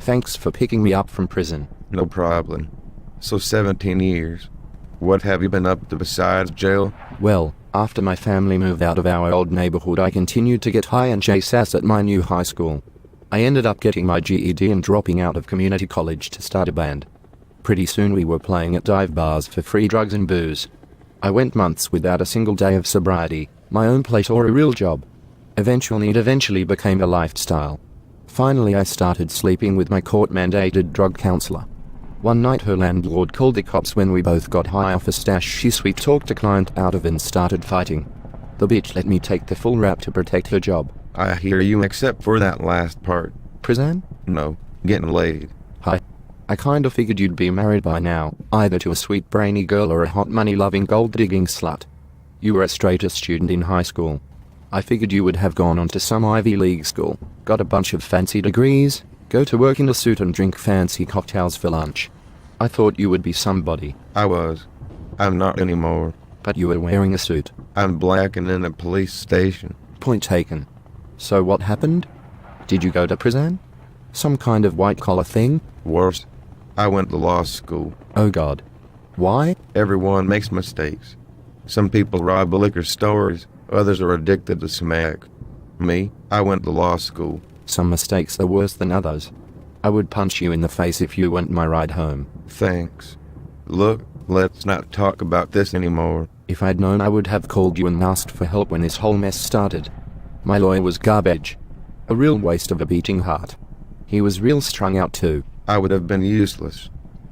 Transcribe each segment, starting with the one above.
Thanks for picking me up from prison. No problem. So 17 years. What have you been up to besides jail? Well, after my family moved out of our old neighborhood, I continued to get high and chase ass at my new high school. I ended up getting my GED and dropping out of community college to start a band. Pretty soon we were playing at dive bars for free drugs and booze. I went months without a single day of sobriety, my own place or a real job. Eventually it became a lifestyle. Finally I started sleeping with my court-mandated drug counselor. One night her landlord called the cops when we both got high off a stash she sweet-talked a client out of and started fighting. The bitch let me take the full rap to protect her job. I hear you except for that last part. Prison? No, getting laid. Hi. I kinda figured you'd be married by now, either to a sweet brainy girl or a hot money-loving gold-digging slut. You were a straight A student in high school. I figured you would have gone on to some Ivy League school, got a bunch of fancy degrees, go to work in a suit and drink fancy cocktails for lunch. I thought you would be somebody. I was. I'm not anymore. But you were wearing a suit. I'm black and in a police station. Point taken. So what happened? Did you go to prison? Some kind of white-collar thing? Worse. I went to law school. Oh God. Why? Everyone makes mistakes. Some people rob liquor stores, others are addicted to smack. Me, I went to law school. Some mistakes are worse than others. I would punch you in the face if you weren't my ride home. Thanks. Look, let's not talk about this anymore. If I'd known I would have called you and asked for help when this whole mess started. My lawyer was garbage. A real waste of a beating heart. He was real strung out too. I would have been useless.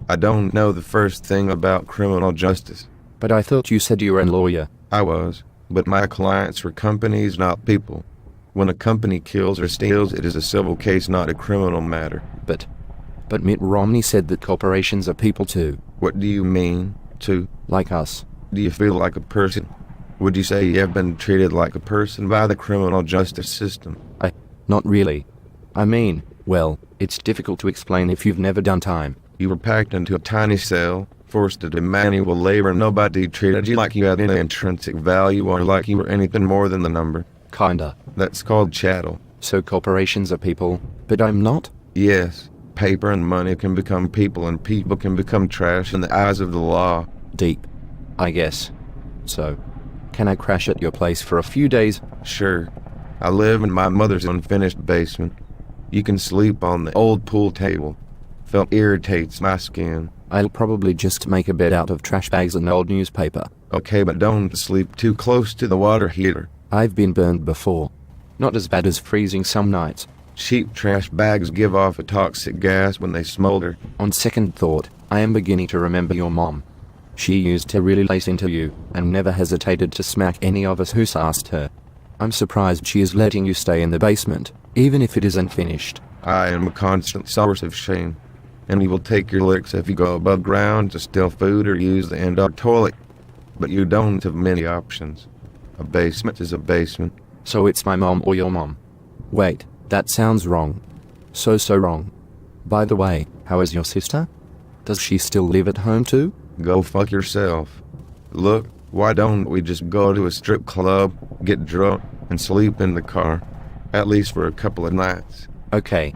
I don't know the first thing about criminal justice. But I thought you said you were a lawyer. I was, but my clients were companies, not people. When a company kills or steals, it is a civil case, not a criminal matter. But Mitt Romney said that corporations are people too. What do you mean, too? Like us. Do you feel like a person? Would you say you have been treated like a person by the criminal justice system? Not really. I mean, well, it's difficult to explain if you've never done time. You were packed into a tiny cell, forced to do manual labor, and nobody treated you like you had any intrinsic value or like you were anything more than the number. Kinda. That's called chattel. So corporations are people, but I'm not? Yes. Paper and money can become people, and people can become trash in the eyes of the law. Deep. I guess. So, can I crash at your place for a few days? Sure. I live in my mother's unfinished basement. You can sleep on the old pool table. Felt irritates my skin. I'll probably just make a bed out of trash bags and old newspaper. Okay, but don't sleep too close to the water heater. I've been burned before. Not as bad as freezing some nights. Cheap trash bags give off a toxic gas when they smolder. On second thought, I am beginning to remember your mom. She used to really lace into you, and never hesitated to smack any of us who asked her. I'm surprised she is letting you stay in the basement, even if it isn't finished. I am a constant source of shame, and you will take your licks if you go above ground to steal food or use the indoor toilet. But you don't have many options. A basement is a basement. So it's my mom or your mom. Wait, that sounds wrong. So wrong. By the way, how is your sister? Does she still live at home too? Go fuck yourself. Look, why don't we just go to a strip club, get drunk, and sleep in the car? At least for a couple of nights. Okay,